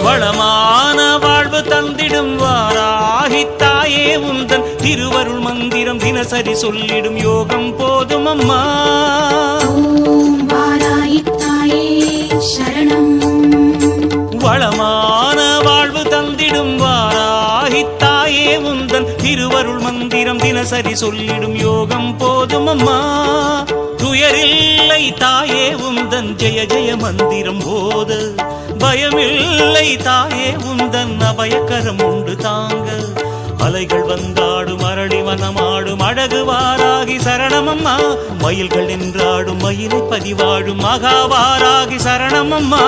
வளமான வாழ்வு தந்திடும் வாராகி தாயே உந்தன் திருவருள் மந்திரம் தினசரி சொல்லிடும் யோகம் போதும் அம்மா. வாராகி தாயே சரணம். வளமான வாழ்வு தந்திடும் வாராகி தாயே உந்தன் திருவருள் மந்திரம் தினசரி சொல்லிடும் யோகம் போதும் அம்மா. துயரில்லை தாயே உந்தன் ஜெய ஜெய மந்திரம் போத, பயமில்லை தாயே உந்தன் அபயக்கரம் உண்டு தாங்க. அலைகள் வந்தாடும் அரளி வனமாடும் அழகு வாராகி சரணமம்மா. மயில்கள் நின்றாடும் மயிலை பதிவாடும் மகாவாராகி சரணமம்மா.